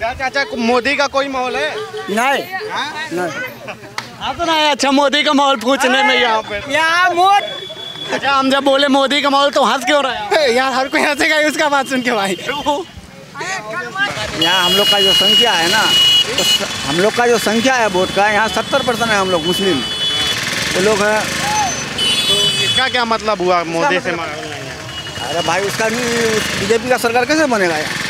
क्या चाचा मोदी का कोई माहौल है? नहीं नहीं। हाँ तो ना अच्छा मोदी का माहौल पूछने में यहाँ पे अच्छा हम जब बोले मोदी का माहौल तो हंस क्यों रहे हैं? यार हर कोई हंसेगा उसका बात सुन के भाई। यहाँ हम लोग का जो संख्या है ना, तो हम लोग का जो संख्या है वोट का, यहाँ 70% है हम लोग मुस्लिम वो लोग हैं। तो इसका क्या मतलब हुआ मोदी से? अरे भाई उसका नहीं, बीजेपी का सरकार कैसे बनेगा यहाँ?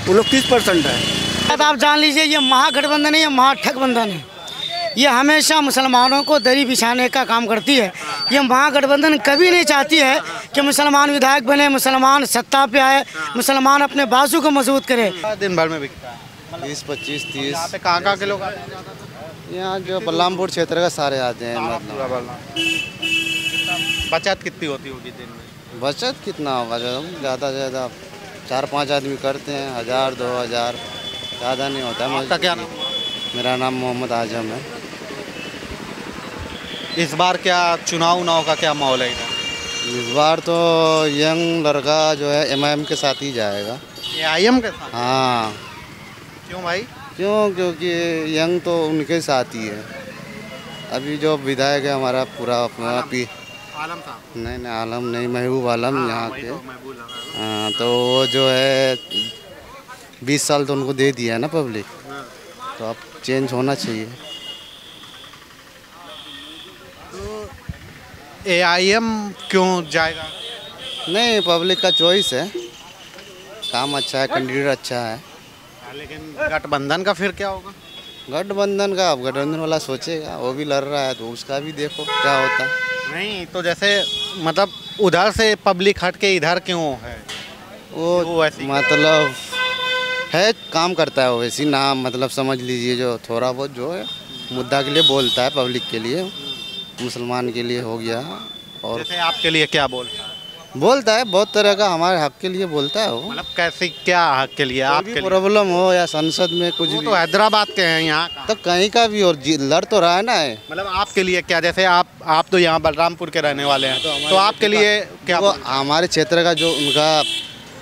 वो लोग 30% है। आप जान लीजिए ये महागठबंधन है, ये महाठगबंधन है। ये हमेशा मुसलमानों को दरी बिछाने का काम करती है। ये महागठबंधन कभी नहीं चाहती है कि मुसलमान विधायक बने, मुसलमान सत्ता पे आए, मुसलमान अपने बाजू को मजबूत करे। दिन भर में बिकता है 20, 25, 30। यहाँ पे कहाँ के लोग आते हैं? यहाँ जो बलरामपुर क्षेत्र का सारे आते हैं। बचत कितनी होती होगी दिन में? बचत कितना होगा? ज़्यादा से ज़्यादा 4-5 आदमी करते हैं, 1000, 2000, ज़्यादा नहीं होता है। आपका क्या नाम? मेरा नाम मोहम्मद आजम है। इस बार क्या चुनाव का क्या माहौल है इधर? इस बार तो यंग लड़का जो है MIM के साथ ही जाएगा। AIM के साथ? हाँ। क्यों भाई? क्योंकि यंग तो उनके साथ ही है। अभी जो विधायक है हमारा पूरा अपना आलम साहब? नहीं आलम नहीं, महबूब आलम यहाँ के। हाँ तो वो जो है 20 साल तो उनको दे दिया है ना पब्लिक, तो अब चेंज होना चाहिए। तो AIM क्यों जाएगा? नहीं, पब्लिक का चॉइस है, काम अच्छा है, कैंडिडेट अच्छा है। लेकिन गठबंधन का फिर क्या होगा? गठबंधन का अब गठबंधन वाला सोचेगा, वो भी लड़ रहा है तो उसका भी देखो क्या होता है। नहीं तो जैसे मतलब उधर से पब्लिक हट के इधर क्यों है? वो मतलब है, काम करता है वैसी ना, मतलब समझ लीजिए जो थोड़ा बहुत जो है मुद्दा के लिए बोलता है, पब्लिक के लिए, मुसलमान के लिए हो गया। और जैसे आपके लिए क्या बोलता है बहुत तरह का, हमारे हक के लिए बोलता है वो। मतलब कैसे क्या हक के लिए? आपके लिए प्रॉब्लम हो या संसद में कुछ भी। तो हैदराबाद के हैं यहाँ तो कहीं का भी और लड़ तो रहा है ना है। मतलब आपके लिए क्या? जैसे आप तो यहाँ बलरामपुर के रहने वाले हैं, तो आपके लिए क्या? हमारे क्षेत्र का जो उनका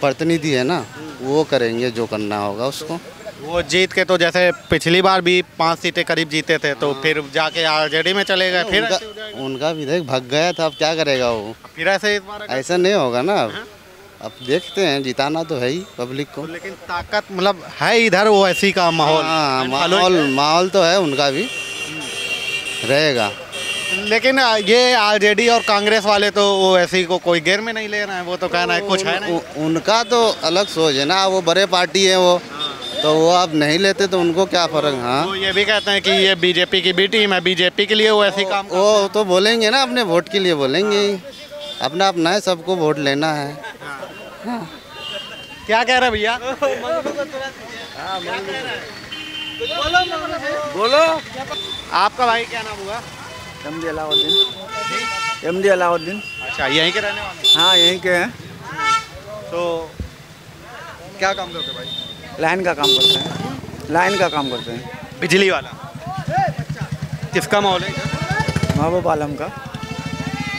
प्रतिनिधि है ना, वो करेंगे जो करना होगा उसको। वो जीत के तो जैसे पिछली बार भी 5 सीटें करीब जीते थे, तो फिर जाके RJD में चले गए, फिर उनका विधायक भाग गया था, अब क्या करेगा वो? फिर ऐसे इस बार ऐसा नहीं होगा ना। अब देखते हैं, जिताना तो है ही पब्लिक को। लेकिन ताकत मतलब है इधर वो ऐसी का माहौल? हाँ, माहौल तो है, उनका भी रहेगा। लेकिन ये RJD और कांग्रेस वाले तो वो ऐसी को कोई गेर में नहीं ले रहे हैं, वो तो कहना है कुछ है नहीं। उनका तो अलग सोच है ना, वो बड़े पार्टी है वो, तो वो अब नहीं लेते तो उनको क्या फर्क। हाँ वो ये भी कहते हैं कि ये BJP की B टीम है, BJP के लिए वो ऐसी काम वो तो बोलेंगे ना, अपने वोट के लिए बोलेंगे, अपना अपना है, सबको वोट लेना है। हाँ। क्या कह रहे भैया? बोलो। आपका भाई क्या नाम हुआ? MD अलाउद्दीन। अच्छा, यहीं के रहने वाले? हाँ यहीं के हैं। तो क्या काम करते भाई? लाइन का काम करते हैं, लाइन का काम करते हैं। बिजली वाला? किसका माहौल है? महबूब आलम का।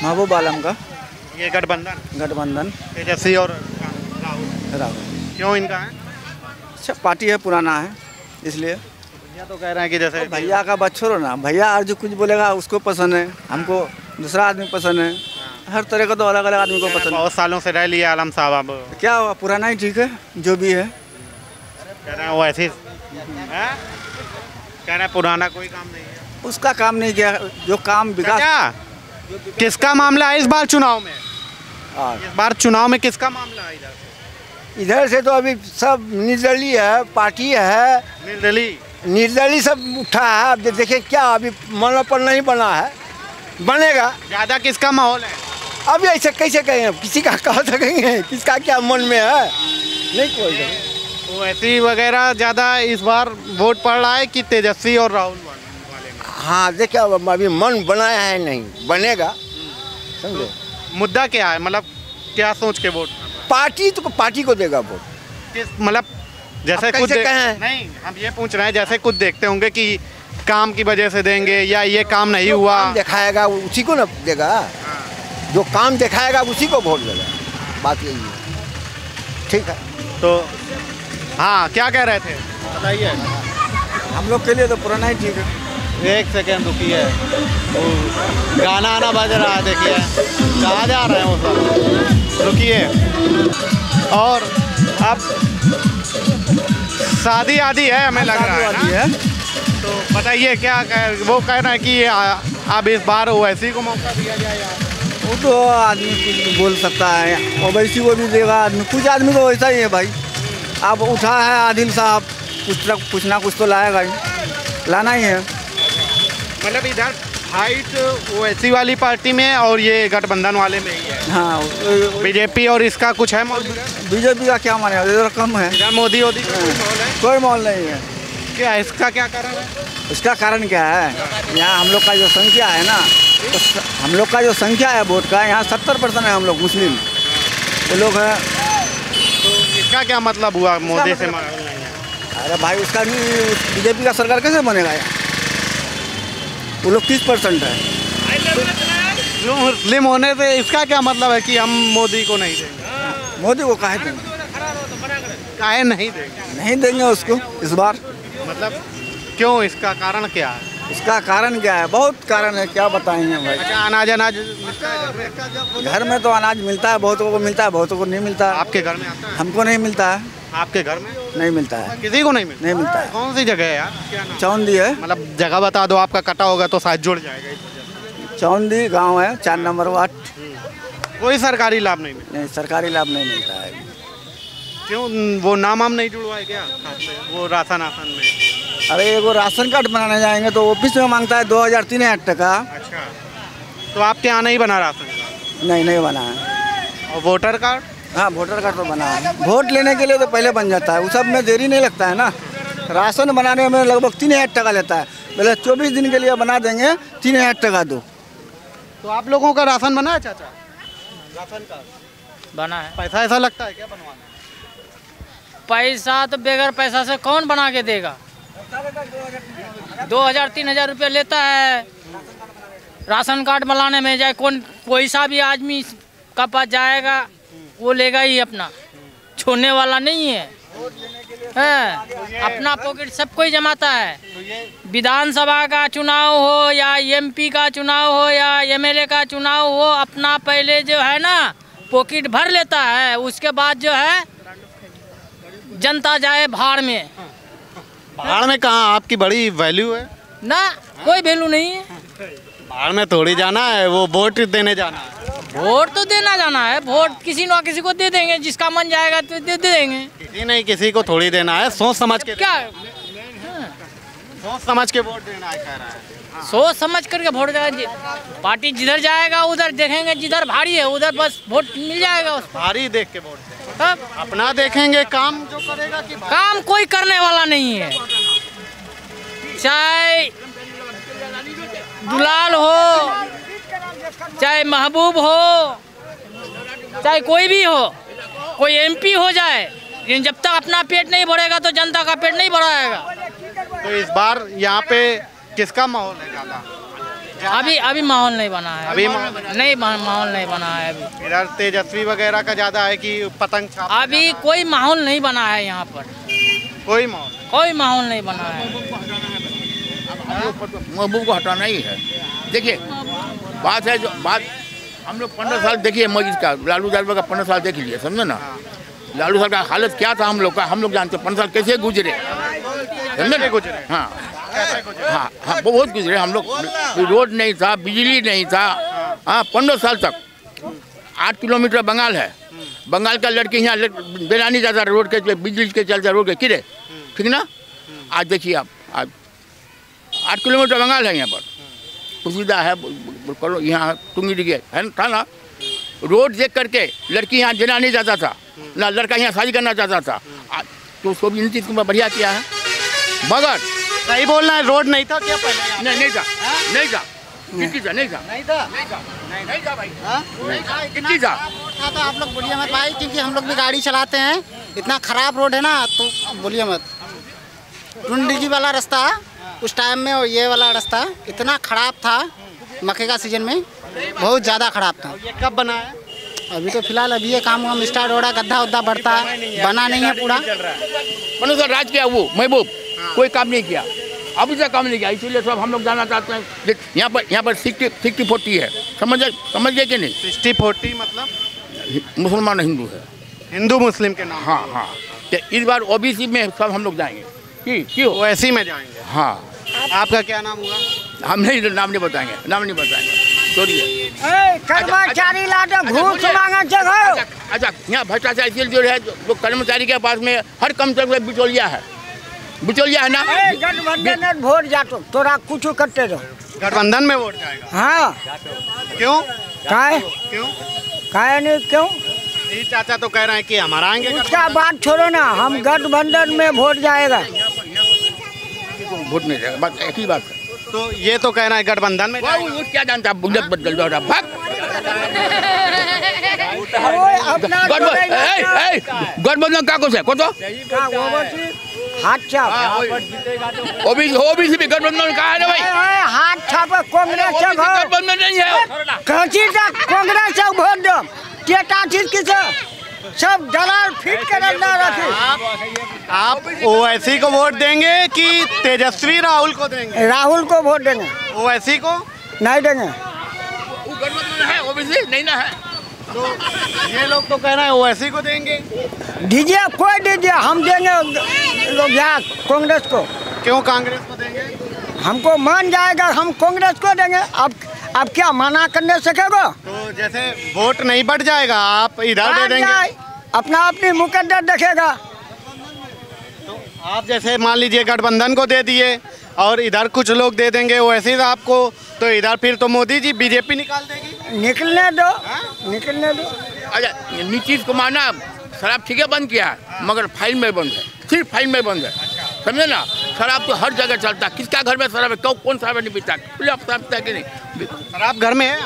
महबूब आलम का। ये गठबंधन तेजस्वी और राहुल। क्यों इनका है? अच्छा पार्टी है, पुराना है इसलिए। भैया तो कह रहे हैं कि जैसे भैया का बात छोड़ो ना, भैया और जो कुछ बोलेगा उसको पसंद है, हमको दूसरा आदमी पसंद है। हर तरह का तो अलग अलग आदमी को पसंद है। बहुत सालों से रह लिया आलम साहब, अब क्या हुआ, पुराना ही ठीक है जो भी है। कह रहे हैं वो ऐसे कह रहे हैं पुराना कोई काम नहीं है। उसका काम नहीं किया, जो काम विकास। क्या किसका मामला है इस बार चुनाव में? इस बार चुनाव में किसका मामला है इधर से? तो अभी सब निर्दलीय है, पार्टी है, निर्दलीय सब उठा है। अब देखिए क्या अभी मन पर नहीं बना है, बनेगा। ज़्यादा किसका माहौल है? अभी ऐसे कैसे कहें, किसी का कह सकेंगे किसका क्या मन में है, नहीं कोई। तो ऐसी वगैरह ज़्यादा इस बार वोट पड़ रहा है कि तेजस्वी और राहुल वाले में? हाँ देखिए अभी मन बनाया है, नहीं बनेगा, समझे। तो मुद्दा क्या है, मतलब क्या सोच के वोट? पार्टी तो पार्टी को देगा वोट। किस मतलब जैसे कुछ नहीं, हम ये पूछ रहे हैं जैसे कुछ देखते होंगे कि काम की वजह से देंगे या ये काम नहीं हुआ, दिखाएगा उसी को ना देगा। जो काम दिखाएगा उसी को वोट देगा, बात यही है। ठीक है, तो हाँ, क्या कह रहे थे बताइए। हम लोग के लिए तो पुराना ही ठीक है। एक सेकेंड रुकिए, वो गाना आना बज रहा है, देखिए कहाँ जा रहे हैं वो सब, रुकिए। और अब शादी आदि है, हमें लग रहा है ना? तो बताइए क्या वो कह रहे हैं कि अब इस बार ओवैसी को मौका दिया जाए यार। वो तो आदमी कुछ बोल सकता है, ओवैसी को भी देगा आदमी, कुछ आदमी तो वैसा ही है भाई। अब उठा है आदिल साहब, कुछ ना कुछ तो लाएगा ही, लाना ही है। मतलब इधर फाइट ओवैसी वाली पार्टी में और ये गठबंधन वाले में ही है। हाँ, बीजेपी और इसका कुछ है मौजूद? बीजेपी का क्या माने, इधर कम है। इधर मोदी कोई माहौल नहीं है। क्या इसका क्या कारण है? इसका कारण क्या है, यहाँ हम लोग का जो संख्या है ना, तो हम लोग का जो संख्या है वोट का, यहाँ 70% है हम लोग मुस्लिम, वो लोग हैं। तो इसका क्या मतलब हुआ मोदी से? अरे भाई उसका भी बीजेपी का सरकार कैसे बनेगा यहाँ, वो लोग 30% है। जो मुस्लिम होने से इसका क्या मतलब है कि हम मोदी को नहीं देंगे? मोदी को काहे देंगे, काहे नहीं देंगे? नहीं देंगे उसको इस बार। मतलब क्यों, इसका कारण क्या है? इसका कारण क्या है, बहुत कारण है, क्या बताएंगे भाई। अच्छा, अनाज घर में तो अनाज मिलता है, बहुतों को मिलता है, बहुतों को नहीं मिलता है। आपके घर में आता है? हमको नहीं मिलता है। आपके घर में नहीं मिलता है, किसी को नहीं मिलता? नहीं मिलता है। कौन सी जगह है यार, क्या नाम? चौंदी है। मतलब जगह बता दो, आपका कटा होगा तो शायद जुड़ जाएगा इस वजह से। चौंदी गांव है, 4 नंबर वार्ड। कोई सरकारी लाभ नहीं मिलता? नहीं, सरकारी लाभ नहीं मिलता है। क्यों, वो नाम नहीं जुड़वाए क्या वो राशन में? अरे एगो राशन कार्ड बनाने जाएंगे तो ऑफिस में मांगता है 2000-3000 टका। अच्छा, तो आपके यहाँ नहीं बना राशन कार्ड? नहीं बना है। और वोटर कार्ड? हाँ, वोटर कार्ड तो बना है। वोट लेने के लिए तो पहले बन जाता है, वो सब में देरी नहीं लगता है ना। राशन बनाने में लगभग 3000 टका लेता है, पहले 24 दिन के लिए बना देंगे, 3000 टका दो। तो आप लोगों का राशन बना है चाचा? राशन कार्ड बना है। पैसा ऐसा लगता है क्या बनवाने? पैसा तो बगैर पैसा से कौन बना के देगा? 2000-3000 रुपये लेता है राशन कार्ड बनाने में। जाए कोई सा भी आदमी का पास जाएगा वो लेगा ही अपना, छोड़ने वाला नहीं है। अपना पॉकेट सब कोई जमाता है। विधानसभा का चुनाव हो या एमपी का चुनाव हो या एमएलए का चुनाव हो, अपना पहले जो है ना पॉकेट भर लेता है, उसके बाद जो है जनता जाए भाड़ में। भाड़ में कहाँ, आपकी बड़ी वैल्यू है ना, कोई वैल्यू नहीं है। भाड़ में थोड़ी जाना है, वो वोट देने जाना है। वोट तो देना जाना है, वोट किसी न किसी को दे देंगे, जिसका मन जाएगा तो दे देंगे। किसी नहीं किसी को थोड़ी देना है, सोच समझ के। क्या सोच समझ के वोट देना है कह रहा है। सोच समझ करके वोट देगा। पार्टी जिधर जाएगा उधर देखेंगे, जिधर भारी है उधर बस वोट मिल जाएगा उसको। भारी देख के वोट देंगे, अपना देखेंगे काम जो करेगा कि काम कोई करने वाला नहीं है। चाहे दुलाल हो, चाहे महबूब हो, चाहे कोई भी हो, कोई एमपी हो जाए, लेकिन जब तक अपना पेट नहीं भरेगा तो जनता का पेट नहीं भराएगा। तो इस बार यहाँ पे किसका माहौल है ज़्यादा? अभी माहौल नहीं बना है। अभी माहौल नहीं बना है। अभी इधर तेजस्वी वगैरह का ज़्यादा है कि पतंग छाप? अभी कोई माहौल नहीं बना है यहाँ पर, कोई माहौल नहीं बना है। महबूब को हटाना ही है। देखिए बात है, जो बात हम लोग 15 साल देखिए मस्जिद का, लालू यादव का 15 साल देख लीजिए, समझे ना। लालू साहब का हालत क्या था हम लोग का, हम लोग जानते हैं 15 साल कैसे गुजरे, समझे ना। गुजरे? हाँ, बहुत गुजरे हम लोग। रोड नहीं था, बिजली नहीं था। हाँ, 15 साल तक 8 किलोमीटर बंगाल है, बंगाल का लड़के यहाँ बेला नहीं जाता रोड के, बिजली के चलते रोड के किरे, ठीक ना। आज देखिए आप, आज 8 किलोमीटर बंगाल है, यहाँ पर सुविधा है। यहाँ टुंगी डिगे है था ना, रोड देख करके लड़की यहाँ जना नहीं जाता था ना, लड़का यहाँ शादी करना चाहता था। तो उसको भी इन चीज़ को बढ़िया किया है। मगर सही बोलना है, रोड नहीं था क्या पहले? नहीं था नहीं था भाई, कितनी था तो आप लोग बोलिए मत भाई, क्योंकि हम लोग भी गाड़ी चलाते हैं। इतना खराब रोड है ना, तो बोलिए मत। टुंडी वाला रास्ता उस टाइम में और ये वाला रास्ता इतना खराब था, मक्के का सीजन में बहुत ज़्यादा खराब था। ये कब बना है? अभी तो फिलहाल अभी ये काम वाम स्टार्ट हो रहा है, गड्ढा उद्धा बढ़ता है, बना नहीं है पूरा। मनु सर राज किया वो महबूब कोई काम नहीं किया, अभी तक काम नहीं किया, इसीलिए सब हम लोग जाना चाहते हैं। यहाँ पर 60-40 है, समझ गए कि नहीं? 60-40 मतलब मुसलमान हिंदू है, हिंदू मुस्लिम के नाम। हाँ तो इस बार ओबीसी में सब हम लोग जाएंगे। क्यों ओवैसी में जाएंगे? हाँ। आपका क्या नाम हुआ? हम नहीं नाम नहीं बताएंगे, छोड़िए। कर्मचारी लाटे घूस मांगे जगह। अच्छा यहाँ भ्रष्टाचार इसलिए जो है, जो कर्मचारी के पास में हर कम से कम बिचौलिया है ना। गठबंधन में वोट जातो तोरा कुछ करते रहो। गठबंधन में वोट जाएगा? हाँ। क्यों? काहे नहीं क्यों? ये चाचा तो कह रहे हैं कि हमारा आएंगे। उसका बात छोड़ो ना, हम गठबंधन में वोट जाएगा। वोट नहीं जाएगा, बस एक ही बात है। तो ये तो कह रहे हैं गठबंधन में जाएगा। वो क्या जानता है, बुलेट बदल दो भाग। गठबंधन का कुछ है को तो हाथ छाप ओबीसी भी गठबंधन का है भाई। हाथ छाप कांग्रेस से गठबंधन नहीं है, कहीं तक कांग्रेस से वोट दो। टेटा चीज किसे सब दलाल फिट कर रखे। आप ओवैसी को वोट देंगे कि तेजस्वी राहुल को देंगे? राहुल को वोट देंगे। ओवैसी को नहीं देंगे। गठबंधन है, ओबीसी नहीं ना है। तो ये लोग तो कह रहे हैं ओवैसी को देंगे। दीजिए कोई दीजिए, हम देंगे लोग यहाँ कांग्रेस को। क्यों कांग्रेस को देंगे? हमको मान जाएगा, हम कांग्रेस को देंगे। अब क्या मना करने सकेगा? तो जैसे वोट नहीं बढ़ जाएगा, आप इधर दे देंगे? अपनी मुकद्दर देखेगा। तो आप जैसे मान लीजिए गठबंधन को दे दिए और इधर कुछ लोग दे देंगे ओवैसी आपको, तो इधर फिर तो मोदी जी बीजेपी निकाल देगी। निकलने दो, निकलने दो। अच्छा नीतीश कुमार ना शराब ठीक है बंद किया है, मगर फाइल में बंद है, सिर्फ फाइल में बंद है, समझे ना। शराब तो हर जगह चलता है, किसका घर में शराब है? कौन शराब नहीं पीता? खुले आप शराब पीता कि नहीं? शराब घर में है,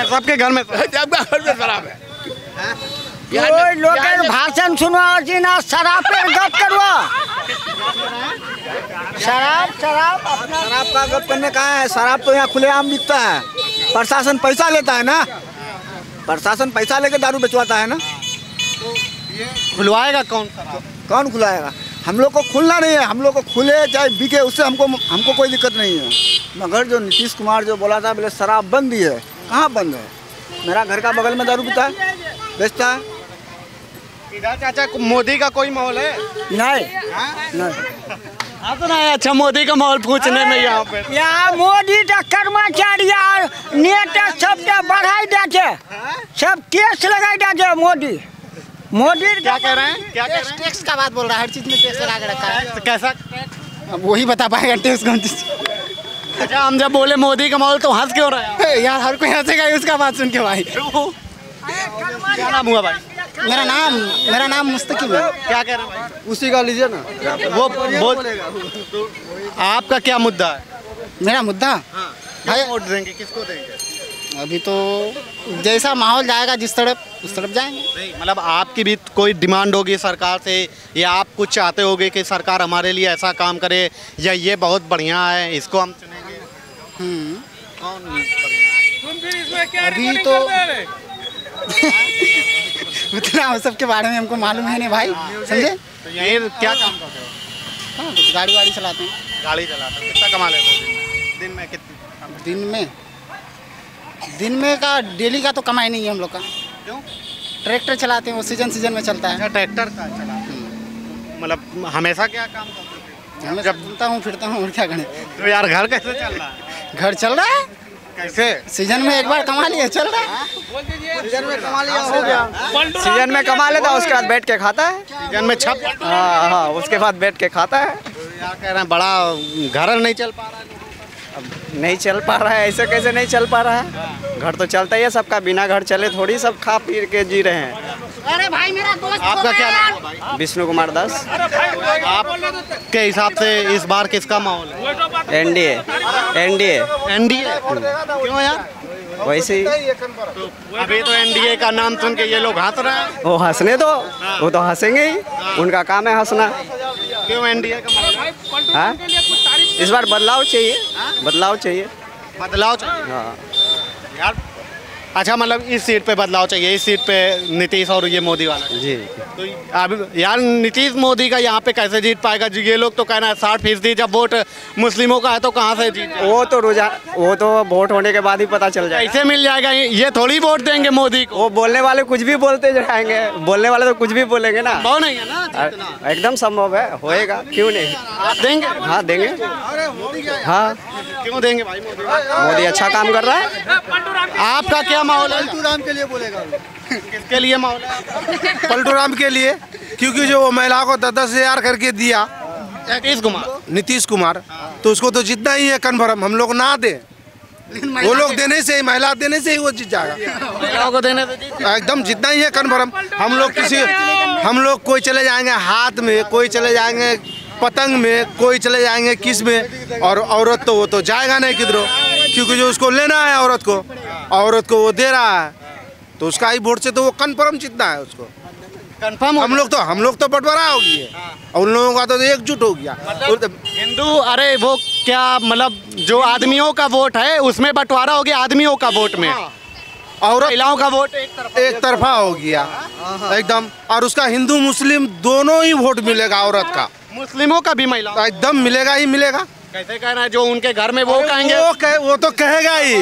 सबके घर में, सबका घर में शराब है। कोई लोग भाषण सुनवा ना, शराब पे गप करवा। शराब का गप करने कहाँ है? शराब तो यहाँ खुलेआम बिकता है। प्रशासन पैसा लेता है ना, प्रशासन पैसा लेके दारू बेचवाता है ना। खुलवाएगा कौन? कौन खुलाएगा? हम लोग को खुलना नहीं है, हम लोग को खुले चाहे बिके, उससे हमको कोई दिक्कत नहीं है। मगर जो नीतीश कुमार जो बोला था बोले शराब बंद ही है, कहाँ बंद है? मेरा घर का बगल में दारू पीता है, बेचता है। इधर चाचा मोदी का कोई माहौल है? नहीं। हाँ तो ना अच्छा मोदी का माहौल पूछने में यहाँ पे मोदी का कर्मचारी नेता सबके बढ़ाई दे, सब टैक्स लगाई दे। मोदी क्या कह रहे हैं? क्या टैक्स का बात बोल रहा है, हर चीज में टैक्स लगा के रखा है। तो कैसा? अब वही बता पाएगा टैक्स कौन चीज। अच्छा हम जब बोले मोदी का माहौल तो हंस क्यों रहे हैं? यार हर कोई हंसेगा उसका बात सुन के भाई। क्या नाम हुआ भाई? मेरा नाम मुस्तकीम है। क्या कह रहे हैं भाई? उसी का लीजिए ना। वो आपका क्या मुद्दा है? मेरा मुद्दा भाई वोट देंगे, किसको देंगे? अभी तो जैसा माहौल जाएगा जिस तरफ उस तरफ जाएंगे। नहीं मतलब आपकी भी कोई डिमांड होगी सरकार से, या आप कुछ चाहते होगे कि सरकार हमारे लिए ऐसा काम करे, या ये बहुत बढ़िया है इसको हम चुनेंगे? कौन बढ़िया? अभी तो उतना सबके बारे में हमको मालूम है नहीं भाई, समझे? तो ये क्या काम करते हो? हाँ तो गाड़ी वाड़ी चलाते हैं। गाड़ी चलाते हो? कितना कमा लेते हो दिन में? कितनी? दिन में का डेली का तो कमाई नहीं है हम लोग का। क्यों? ट्रैक्टर चलाते हैं, वो सीजन में चलता है। अच्छा ट्रैक्टर का चलाते हो? मतलब हमेशा क्या काम करते हो? मैं जब घूमता हूँ फिरता हूँ और क्या करें। तो यार घर कैसे चल रहा है? घर चल रहा है, कैसे? सीजन में एक बार कमा लिया चल रहा है। सीजन में कमा लिया हो गया, सीजन में कमा लेता है, उसके बाद बैठ के खाता है। सीजन में छप? हाँ, उसके बाद बैठ के खाता है। यार कह रहे हैं बड़ा घर नहीं चल पा रहा है। अब नहीं चल पा रहा है, ऐसे कैसे नहीं चल पा रहा है? घर तो चलता ही है सबका, बिना घर चले थोड़ी सब खा पी के जी रहे हैं। अरे भाई मेरा दोस्त। आपका क्या नाम है भाई? विष्णु कुमार दास। आपके हिसाब से इस बार किसका माहौल है? एनडीए। एनडीए? क्यों यार? वैसे ही अभी तो एनडीए का नाम सुन के ये लोग हंस रहे हैं। वो हंसने दो, वो तो हंसेंगे ही, उनका काम है हंसना। क्यों एनडीए का माहौल है? हाँ इस बार बदलाव चाहिए, बदलाव चाहिए। बदलाव चाहिए? हाँ यार अच्छा, मतलब इस सीट पे बदलाव चाहिए, इस सीट पे नीतीश और ये मोदी वाला। जी। तो अब यार नीतीश मोदी का यहाँ पे कैसे जीत पाएगा? ये लोग तो कहना है 60% जब वोट मुस्लिमों का है तो कहाँ से जीत जाएगा? वो तो वोट होने के बाद ही पता चल जाएगा। कैसे मिल जाएगा? ये थोड़ी वोट देंगे मोदी को। वो बोलने वाले कुछ भी बोलते जाएंगे, बोलने वाले तो कुछ भी बोलेंगे ना। संभव नहीं है ना जीतना। एकदम संभव है, होएगा, क्यों नहीं। आप देंगे? हाँ देंगे। हाँ क्यों देंगे भाई? मोदी अच्छा काम कर रहा है। आपका क्या माहौल है? पलटू राम के लिए बोलेगा। किसके लिए माहौल है? पलटू राम के लिए, क्योंकि जो वो महिला को 10,000 करके दिया नीतीश कुमार, तो उसको तो जितना ही है कन्फर्म। हम लोग ना दे, वो लोग देने से ही, महिला देने से ही वो जीत जाएगा। महिलाओं को देने से एकदम जितना ही है कन्फर्म। हम लोग कोई चले जाएंगे हाथ में, कोई चले जाएंगे पतंग में, कोई चले जाएंगे किस में, और औरत तो वो तो जाएगा नहीं किधरों, क्योंकि जो उसको लेना है औरत को वो दे रहा है, तो उसका ही वोट से तो वो कन्फर्म जीतना है उसको। कंफर्म। हम लोग तो बंटवारा हो गई है, और उन लोगों का तो एकजुट हो गया। हिंदू, अरे वो क्या मतलब जो आदमियों का वोट है उसमें बंटवारा हो गया, आदमियों का वोट में, और महिलाओं का वोट एक तरफा हो गया एकदम। और उसका हिंदू मुस्लिम दोनों ही वोट मिलेगा, औरत का, मुस्लिमों का भी, महिलाओं एकदम मिलेगा ही मिलेगा। कैसे कहना है? जो उनके घर में वो कहेंगे, वो तो कहेगा ही,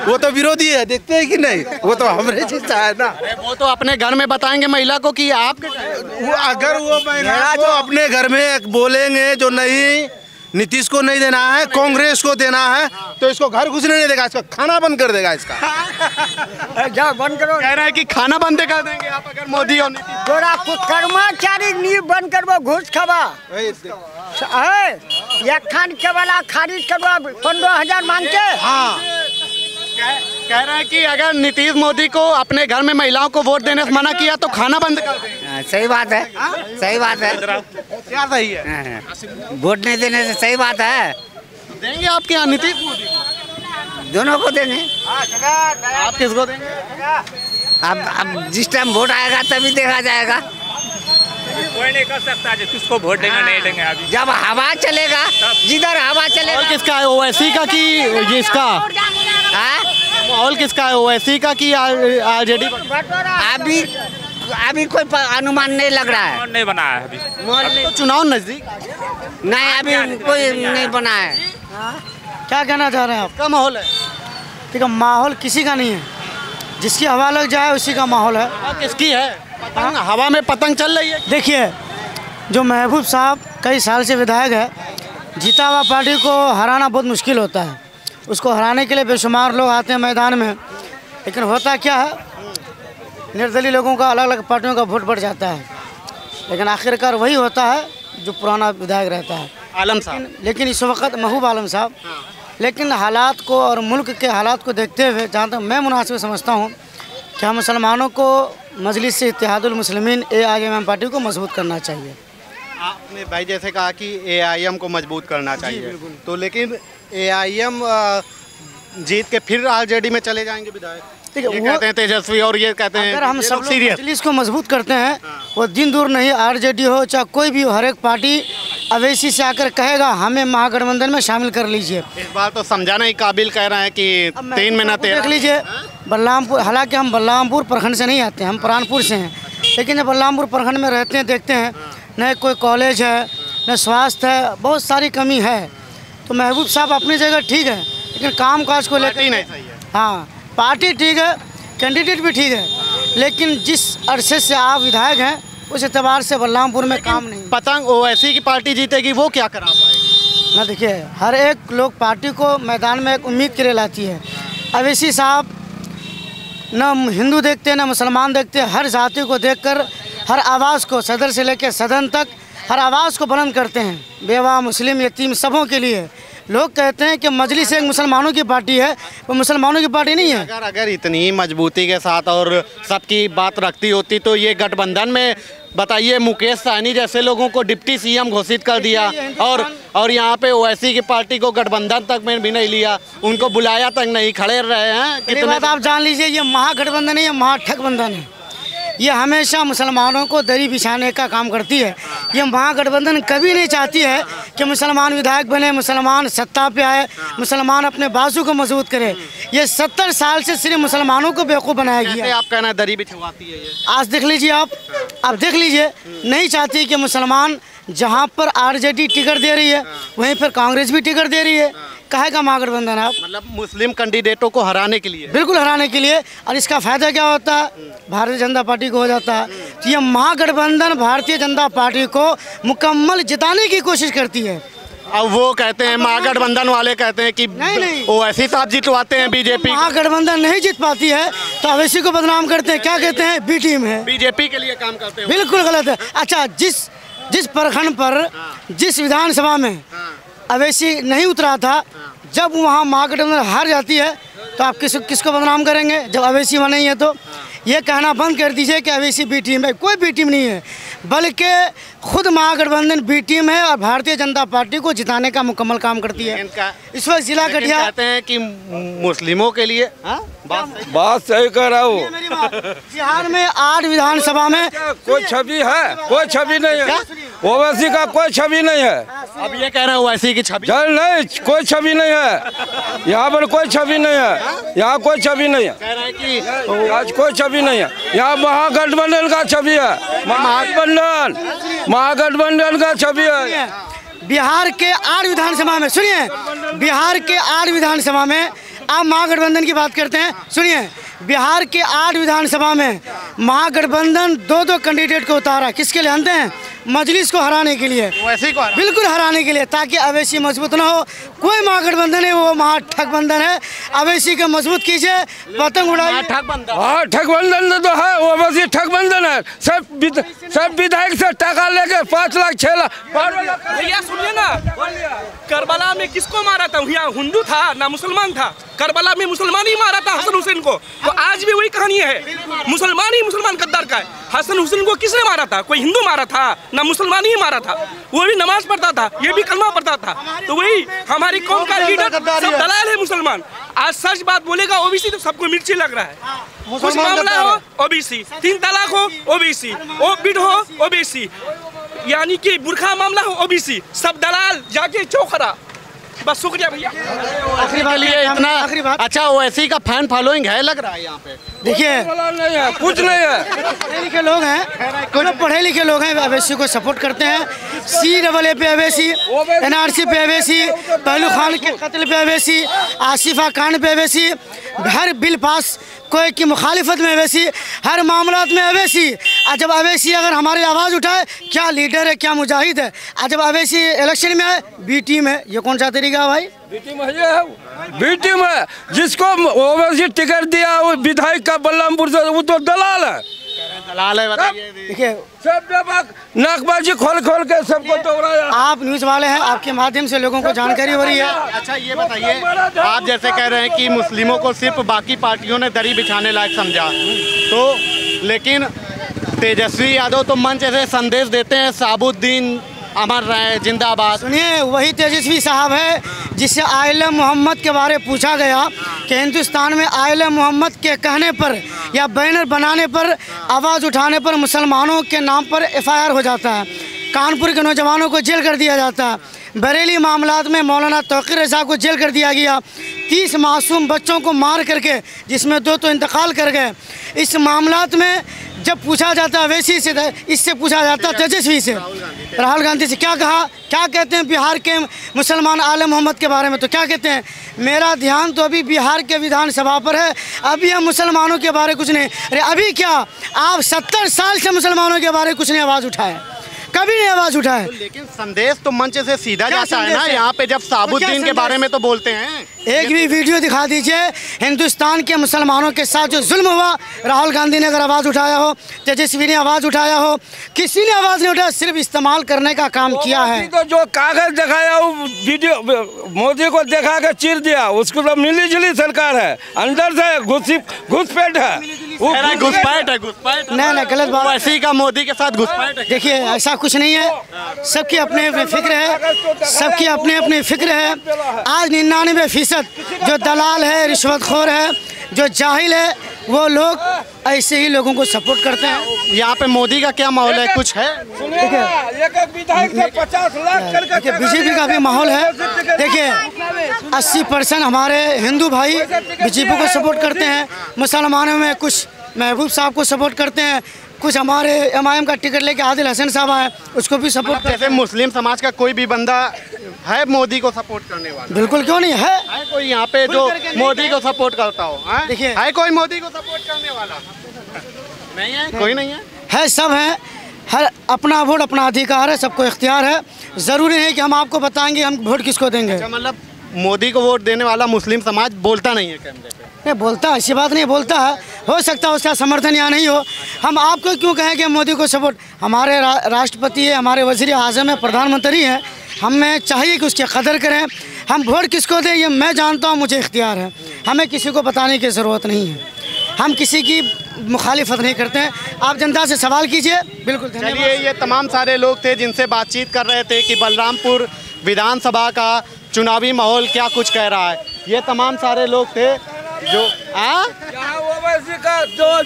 वो तो विरोधी है, देखते हैं कि नहीं, वो तो हमारे जैसा है ना। वो तो अपने घर में बताएंगे महिला को कि आप अगर वो महिला को अपने घर में बोलेंगे जो नहीं नीतीश को नहीं देना है, कांग्रेस को देना है, तो इसको घर घुसने नहीं देगा, इसका खाना बंद कर देगा इसका। जाओ बंद करो। कह रहा है कि खाना बंद कर देंगे आप अगर मोदी और नीतीश। तोरा कर्मचारी नी बंद करबो, घूस खाबा एक खान के वाला खारिज करवा 15,000 मांग के। हाँ, कह रहा है कि अगर नीतीश मोदी को अपने घर में महिलाओं को वोट देने से मना किया तो खाना बंद कर देंगे। सही बात है, सही बात है। क्या सही है? वोट नहीं देने से सही बात है। देंगे आपके यहाँ नीतीश मोदी को? दोनों को देंगे। आप किसको देंगे? अब जिस टाइम वोट आएगा तभी देखा जाएगा। कोई नहीं कर सकता किसको वोट देंगे नहीं देंगे। अभी जब हवा चलेगा, जिधर हवा चलेगा। माहौल किसका है, ओवैसी का कि ये इसका? माहौल किसका है, ओवैसी का कि आरजेडी? अभी कोई अनुमान नहीं लग रहा है, नहीं बना है अभी। तो चुनाव नजदीक नहीं, अभी कोई नहीं बना है। क्या कहना चाह रहे हैं आप? का माहौल है? ठीक है, माहौल किसी का नहीं है, जिसकी हवा लग जाए उसी का माहौल है। किसकी है? पतंग, हवा में पतंग चल रही है। देखिए, जो महबूब साहब कई साल से विधायक है, जीता हुआ पार्टी को हराना बहुत मुश्किल होता है। उसको हराने के लिए बेशुमार लोग आते हैं मैदान में, लेकिन होता क्या है, निर्दलीय लोगों का अलग अलग पार्टियों का वोट बढ़ जाता है, लेकिन आखिरकार वही होता है जो पुराना विधायक रहता है, आलम साहब। लेकिन इस वक्त महबूब आलम साहब। लेकिन हालात को और मुल्क के हालात को देखते हुए जहाँ तक मैं मुनासिब समझता हूँ कि हम मुसलमानों को मजलिस से इत्तेहादुल मुस्लिमीन AIM पार्टी को मजबूत करना चाहिए। आपने भाई जैसे कहा कि AIM को मजबूत करना चाहिए, तो लेकिन AIM जीत के फिर RJD में चले जाएंगे विधायक, ये कहते हैं तेजस्वी, और ये कहते हैं अगर हम सब लोग सीरियस मजलिस को मजबूत करते हैं, वो दिन दूर नहीं, RJD हो चाहे कोई भी हो, हर एक पार्टी अवैसी से आकर कहेगा हमें महागठबंधन में शामिल कर लीजिए। इस बार तो समझाने ही काबिल कह रहे हैं कि 3 महीना देख लीजिए बलरामपुर, हालांकि हम बलरामपुर प्रखंड से नहीं आते हैं, हम प्राणपुर से हैं, लेकिन जब बलरामपुर प्रखंड में रहते हैं देखते हैं न कोई कॉलेज है, न स्वास्थ्य है, बहुत सारी कमी है। तो महबूब साहब अपनी जगह ठीक है, लेकिन काम काज को लेकर नहीं सही है। हाँ, पार्टी ठीक है, कैंडिडेट भी ठीक है, लेकिन जिस अरसे से आप विधायक हैं उस एतबार से बलरामपुर में काम नहीं। पतंग ओवैसी की पार्टी जीतेगी, वो क्या करा पाएगी? ना देखिए, हर एक लोग पार्टी को मैदान में एक उम्मीद के लिए लाती है। अवैसी साहब न हिंदू देखते हैं न मुसलमान देखते हैं, हर जाति को देखकर हर आवाज़ को, सदर से लेकर सदन तक हर आवाज़ को बुलंद करते हैं, बेवा मुस्लिम यतीम सबों के लिए। लोग कहते हैं कि मजलिस एक मुसलमानों की पार्टी है, वो मुसलमानों की पार्टी नहीं है। अगर इतनी मजबूती के साथ और सबकी बात रखती होती तो ये गठबंधन में, बताइए, मुकेश सहनी जैसे लोगों को डिप्टी CM घोषित कर दिया, और यहाँ पे ओवैसी की पार्टी को गठबंधन तक में भी नहीं लिया, उनको बुलाया तक नहीं, खड़े रहे हैं। कितनी बात आप जान लीजिए, ये महागठबंधन है, ये महाठगबंधन है। ये हमेशा मुसलमानों को दरी बिछाने का काम करती है। ये महागठबंधन कभी नहीं चाहती है कि मुसलमान विधायक बने, मुसलमान सत्ता पे आए, मुसलमान अपने बाजू को मजबूत करे। ये 70 साल से सिर्फ मुसलमानों को बेवकूफ़ बनाया गया। आप कहना दरी बिछवाती है ये। आज देख लीजिए आप देख लीजिए, नहीं चाहती कि मुसलमान, जहाँ पर आरजेडी टिकट दे रही है वहीं पर कांग्रेस भी टिकट दे रही है। काहे का महागठबंधन है? आप मतलब मुस्लिम कैंडिडेटों को हराने के लिए? बिल्कुल हराने के लिए। और इसका फायदा क्या होता है? भारतीय जनता पार्टी को हो जाता है। तो ये महागठबंधन भारतीय जनता पार्टी को मुकम्मल जिताने की कोशिश करती है। अब वो कहते हैं, महागठबंधन वाले कहते हैं कि नहीं। ओवैसी साहब जितवाते हैं बीजेपी। महागठबंधन नहीं जीत पाती है तो ओवैसी को बदनाम करते हैं। क्या कहते हैं? बी टीम है, बीजेपी के लिए काम करते हैं। बिल्कुल गलत है। अच्छा, जिस प्रखंड पर, जिस विधानसभा में ओवैसी नहीं उतरा था, जब वहाँ महागठबंधन हार जाती है तो आप किसको बदनाम करेंगे? जब ओवैसी वहाँ नहीं है तो ये कहना बंद कर दीजिए कि ओवैसी बी टीम है। कोई बी टीम नहीं है, बल्कि खुद महागठबंधन बी टीम है और भारतीय जनता पार्टी को जिताने का मुकम्मल काम करती है। इस वक्त जिला कटिहार कहते हैं कि मुस्लिमों के लिए बात सही कह रहा हूँ। बिहार में 8 विधानसभा में कोई छवि है? कोई छवि नहीं है। ओवैसी का कोई छवि नहीं है। अब ये कह रहे हैं ओवैसी की छवि नहीं, कोई छवि नहीं है। यहाँ पर कोई छवि नहीं है। यहाँ कोई छवि नहीं है। कह रहे हैं कि आज कोई छवि नहीं है। यहाँ महागठबंधन का छवि है। महागठबंधन का छवि है। बिहार के 8 विधानसभा में, सुनिए, बिहार के 8 विधानसभा में आप महागठबंधन की बात करते हैं। सुनिए, बिहार के 8 विधानसभा में महागठबंधन 2-2 कैंडिडेट को उतारा। किसके लिए जानते हैं? मजलिस को हराने के लिए, बिल्कुल हराने के लिए, ताकि ओवैसी मजबूत ना हो। कोई महागठबंधन है वो महाठगबंधन है। ओवैसी को मजबूत कीजिए, पतंग उड़ाइए। ठगबंधन तो है, ओवैसी ठगबंधन है। सब विधायक से टका लेके 5 लाख 6 लाख। भैया सुनिए ना, करबला में किसको मारा था? यहाँ हिंदू था ना मुसलमान था? करबला में मुसलमान ही मारा था हसन हुसैन को। तो आज भी वही कहानी है, मुसलमान ही मुसलमान गद्दार का है। हसन हुसैन को किसने मारा था? कोई हिंदू मारा था ना मुसलमान ही मारा था। वो भी नमाज पढ़ता था, ये भी कलमा पढ़ता था। तो वही हमारी कौम का लीडर सब दलाल है मुसलमान। आज सच बात बोलेगा ओबीसी तो सबको मिर्ची लग रहा है। कुछ मामला हो ओबीसी, 3 तलाक हो ओबीसी, बिड हो ओबीसी, यानी कि बुरखा मामला हो ओबीसी, सब दलाल जाके चौखरा। बस शुक्रिया भैया। आखिरी बात लिए इतना। अच्छा, ओवैसी का फैन फॉलोइंग है लग रहा है यहाँ पे? देखिए, कुछ नहीं है। पढ़े लिखे लोग हैं, कुछ पढ़े लिखे लोग हैं, ओवैसी को सपोर्ट करते हैं। CAA पे ओवैसी, NRC पे ओवैसी, पहलू खान के कत्ल पे ओवैसी, आसिफा कांड पे ओवैसी, हर बिल पास कोई की मुखालिफत में ओवैसी, हर मामला में ओवैसी। और जब ओवैसी अगर हमारी आवाज़ उठाए, क्या लीडर है, क्या मुजाहिद है। और जब ओवैसी इलेक्शन में आए, बी टीम है। ये कौन सा तरीका है भाई? बी टीम है। जिसको ओवैसी टिकट दिया वो विधायक का बलरामपुर से, वो तो दलाल है। दलाल है, बताइए। देखिए, सब नाकबाजी खोल के सबको दोहराया। आप न्यूज़ वाले हैं, आपके माध्यम से लोगों को जानकारी हो रही है। अच्छा, ये बताइए, आप जैसे कह रहे हैं कि मुस्लिमों को सिर्फ बाकी पार्टियों ने दरी बिछाने लायक समझा, तो लेकिन तेजस्वी यादव तो मंच से संदेश देते हैं, साबुद्दीन अमर रहे, जिंदाबाद। सुनिए, वही तेजस्वी साहब है जिससे आइला मोहम्मद के बारे में पूछा गया कि हिंदुस्तान में आइला मोहम्मद के कहने पर या बैनर बनाने पर, आवाज़ उठाने पर मुसलमानों के नाम पर FIR हो जाता है। कानपुर के नौजवानों को जेल कर दिया जाता है। बरेली मामलात में मौलाना तौकीर रज़ा को जेल कर दिया गया। 30 मासूम बच्चों को मार करके, जिसमें 2 तो इंतकाल कर गए। इस मामलात में जब पूछा जाता है वैसी से, इससे पूछा जाता है तेजस्वी से, राहुल गांधी से, क्या कहा, क्या कहते हैं बिहार के मुसलमान आले मोहम्मद के बारे में? तो क्या कहते हैं? मेरा ध्यान तो अभी बिहार के विधानसभा पर है, अभी हम मुसलमानों के बारे कुछ नहीं। अरे अभी क्या, आप 70 साल से मुसलमानों के बारे कुछ नहीं आवाज़ उठाए, कभी नहीं आवाज़ उठाए। लेकिन संदेश तो मंच से सीधा जाता है ना। यहाँ पे जब साबुद्दीन के बारे में तो बोलते हैं। एक भी वीडियो दिखा दीजिए हिंदुस्तान के मुसलमानों के साथ जो जुल्म हुआ, राहुल गांधी ने अगर आवाज़ उठाया हो, तेजस्वी ने आवाज़ उठाया हो, किसी ने आवाज़ नहीं उठाया, सिर्फ इस्तेमाल करने का काम किया है। तो जो कागज दिखाया वो वीडियो मोदी को दिखा के चीर दिया, उसको तो मिली जुली सरकार है, अंदर से घुसपैठ है। घुसपैठ है। नहीं, गलत बात। ओवैसी का मोदी के साथ घुसपैठ है। देखिए, ऐसा कुछ नहीं है। सबकी अपने अपने फिक्र है, सबकी अपने अपने फिक्र है। आज 99% जो दलाल है, रिश्वतखोर है, जो जाहिल है, वो लोग ऐसे ही लोगों को सपोर्ट करते हैं। यहाँ पे मोदी का क्या माहौल है, कुछ है? देखिए बीजेपी का भी माहौल है। देखिए 80% हमारे हिंदू भाई बीजेपी को सपोर्ट करते हैं, मुसलमानों में कुछ महबूब साहब को सपोर्ट करते हैं, कुछ हमारे MIM का टिकट लेके आदिल हसन साहब आए उसको भी सपोर्ट। जैसे मुस्लिम समाज का कोई भी बंदा है मोदी को सपोर्ट करने वाला? बिल्कुल, क्यों नहीं है, कोई यहाँ पे जो मोदी को सपोर्ट करता हो? देखिए है कोई मोदी को सपोर्ट करने वाला? नहीं है, कोई नहीं है, सब है। हर अपना वोट अपना अधिकार है, सबको इख्तियार है। ज़रूरी है कि हम आपको बताएंगे हम वोट किसको देंगे। मतलब मोदी को वोट देने वाला मुस्लिम समाज बोलता नहीं है कैमरे पे? नहीं बोलता, ऐसी बात नहीं, बोलता है। हो सकता है उसका समर्थन या नहीं हो। हम आपको क्यों कहें कि मोदी को सपोर्ट? हमारे राष्ट्रपति है, हमारे वज़ीर आज़म है, प्रधानमंत्री हैं, हमें चाहिए कि उसकी कदर करें। हम वोट किसको दें ये मैं जानता हूँ, मुझे इख्तियार है, हमें किसी को बताने की ज़रूरत नहीं है। हम किसी की मुखालिफत नहीं करते हैं। आप जनता से सवाल कीजिए। बिल्कुल। चलिए, ये तमाम सारे लोग थे जिनसे बातचीत कर रहे थे कि बलरामपुर विधानसभा का चुनावी माहौल क्या कुछ कह रहा है। ये तमाम सारे लोग थे जो ओवैसी का जो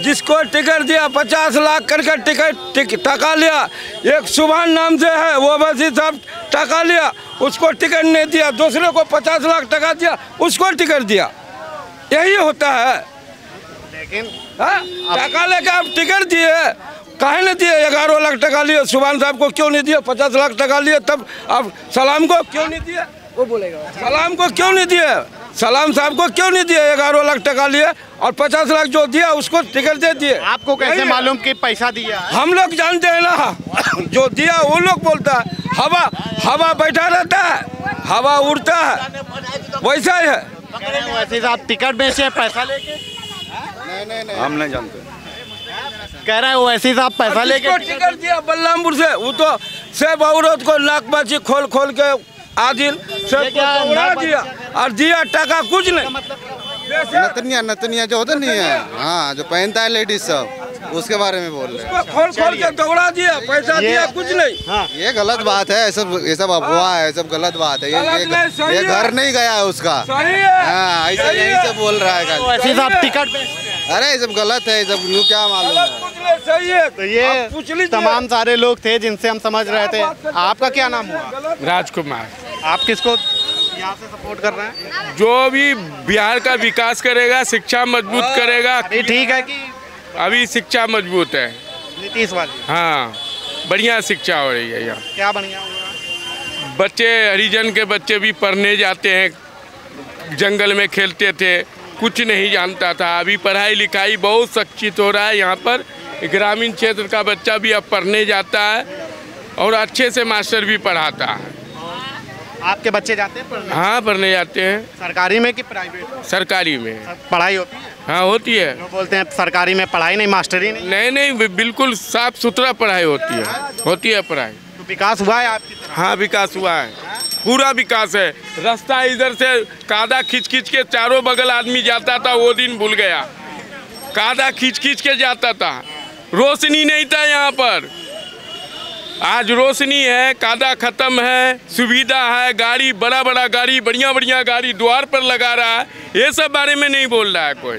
जिसको टिकट दिया 50 लाख करके टिकट टका लिया, एक सुभान नाम से है ओवैसी साहब, टका लिया उसको टिकट नहीं दिया, दूसरे को 50 लाख टका दिया उसको टिकट दिया। यही होता है। लेकिन टका लेके आप टिकट दिए, काहे नहीं दिए? 11 लाख टका लिए सुभान साहब को, क्यों नहीं दिए? 50 लाख टका लिए, तब आप सलाम को क्यों नहीं दिए? वो बोलेगा सलाम को क्यों नहीं दिए? सलाम साहब को क्यों नहीं दिए? 11 लाख टका लिए और 50 लाख जो दिया उसको टिकट दे दिए। आपको कैसे मालूम कि पैसा दिया? हम लोग जानते हैं ना, जो दिया वो लोग बोलता है। हवा बैठा रहता है, हवा उड़ता है, वैसा ही है। वैसे साहब टिकट बेचे पैसा लेके? नहीं, हम नहीं जानते। कह रहे हैं ओवैसी साहब पैसा लेके टिकट दिया बलरामपुर से, वो तो सेब औरत को नाकबाजी खोल के आदिल से दिया और दिया टका कुछ नहीं। नतनिया जो होता नहीं है, हाँ, जो पहनता है लेडीज सब, उसके बारे में बोल रहे हैं। खोल के दौड़ा दिया, पैसा दिया कुछ नहीं। हाँ। ये गलत बात है, ये सब अफवाह है, सब गलत बात है। ये घर नहीं गया है उसका। हाँ, ऐसा यही से बोल रहा है। ओवैसी साहब टिकट, अरे ये सब गलत है, ये सब न्यू क्या मालूम है। सही है। तो ये तमाम सारे लोग थे जिनसे हम समझ रहे थे। आपका क्या नाम हुआ? राजकुमार। आप किसको यहाँ से सपोर्ट कर रहे हैं? जो भी बिहार का विकास करेगा, शिक्षा मजबूत करेगा। ठीक है कि अभी शिक्षा मजबूत है नीतीश वाली? हाँ, बढ़िया शिक्षा हो रही है यहाँ। क्या बढ़िया हुआ? बच्चे, हरिजन के बच्चे भी पढ़ने जाते हैं, जंगल में खेलते थे, कुछ नहीं जानता था। अभी पढ़ाई लिखाई बहुत शिक्षित हो रहा है यहाँ पर। ग्रामीण क्षेत्र का बच्चा भी अब पढ़ने जाता है और अच्छे से मास्टर भी पढ़ाता है। आपके बच्चे जाते हैं पढ़ने? हाँ, पढ़ने जाते हैं। सरकारी में कि प्राइवेट? सरकारी में। पढ़ाई होती है? हाँ, होती है। जो बोलते हैं सरकारी में पढ़ाई नहीं, मास्टरी नहीं? नहीं, बिल्कुल साफ सुथरा पढ़ाई होती है पढ़ाई। तो विकास हुआ है आपकी तरफ? हाँ, विकास हुआ है, पूरा विकास है। रास्ता इधर से कादा खींच के चारों बगल आदमी जाता था, वो दिन भूल गया। कादा खींच के जाता था, रोशनी नहीं था यहाँ पर। आज रोशनी है, कादा खत्म है, सुविधा है, गाड़ी बड़ा गाड़ी, बढ़िया गाड़ी द्वार पर लगा रहा है। ये सब बारे में नहीं बोल रहा है कोई,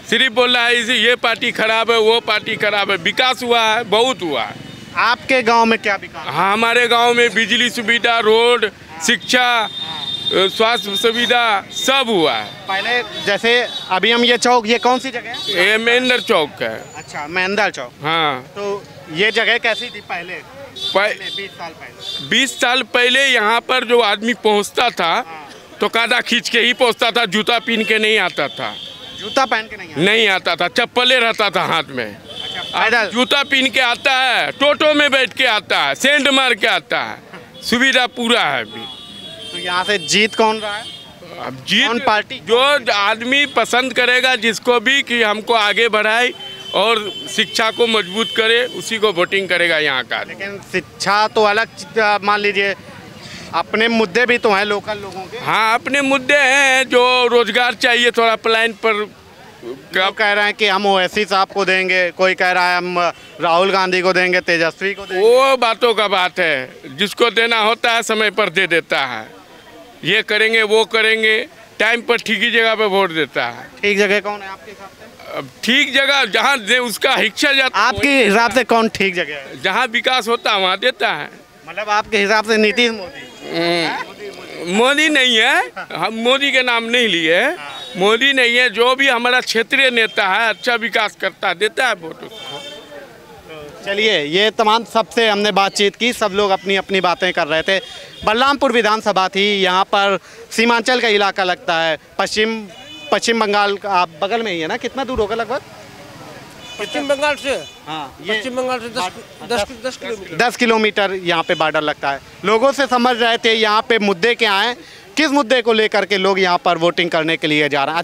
सिर्फ बोल रहा है ये पार्टी खराब है, वो पार्टी खराब है। विकास हुआ है, बहुत हुआ है। आपके गांव में क्या विकास? हाँ, हमारे गांव में बिजली सुविधा, रोड, शिक्षा, स्वास्थ्य सुविधा सब हुआ है। पहले जैसे अभी हम ये चौक, ये कौन सी जगह है? ये महेंद्र चौक है। अच्छा, महेंद्र चौक। हाँ, तो ये जगह कैसी थी पहले? 20 साल पहले यहाँ पर जो आदमी पहुँचता था तो कादा खींच के ही पहुँचता था, जूता पहन के नहीं आता था। जूता पहन के नहीं आता था, चप्पले रहता था हाथ में। अच्छा, जूता पहन के आता है, टोटो में बैठ के आता है, सेंट मार के आता है, सुविधा पूरा है अभी। तो यहाँ से जीत कौन रहा है? अब जीत कौन पार्टी? जो आदमी पसंद करेगा जिसको भी कि हमको आगे बढ़ाए और शिक्षा को मजबूत करे, उसी को वोटिंग करेगा यहाँ का। लेकिन शिक्षा तो अलग, मान लीजिए अपने मुद्दे भी तो हैं लोकल लोगों के। हाँ, अपने मुद्दे हैं, जो रोजगार चाहिए थोड़ा प्लान पर। क्या कह रहे हैं कि हम ओवैसी साहब को देंगे, कोई कह रहा है हम राहुल गांधी को देंगे, तेजस्वी को देंगे। वो बातों का बात है, जिसको देना होता है समय पर दे देता है। ये करेंगे वो करेंगे, टाइम पर ठीक ही जगह पे वोट देता है। ठीक जगह कौन है आपके हिसाब से? अब ठीक जगह जहाँ उसका इच्छा जाता है। आपके हिसाब से कौन ठीक जगह है? जहाँ विकास होता है वहाँ देता है। मतलब आपके हिसाब से नीतीश मोदी? मोदी नहीं है, हम मोदी के नाम नहीं लिए। मोदी नहीं है, जो भी हमारा क्षेत्रीय नेता है अच्छा विकास करता है देता है वोट उसको। चलिए, ये तमाम सबसे हमने बातचीत की, सब लोग अपनी अपनी बातें कर रहे थे। बलरामपुर विधानसभा थी, यहाँ पर सीमांचल का इलाका लगता है। पश्चिम बंगाल का आप बगल में ही है ना? कितना दूर होगा लगभग? पश्चिम बंगाल से? हाँ, पश्चिम बंगाल से 10 किलोमीटर। 10 किलोमीटर यहाँ पे बॉर्डर लगता है। लोगों से समझ रहे थे यहाँ पे मुद्दे क्या हैं, किस मुद्दे को लेकर के लोग यहाँ पर वोटिंग करने के लिए जा रहे हैं।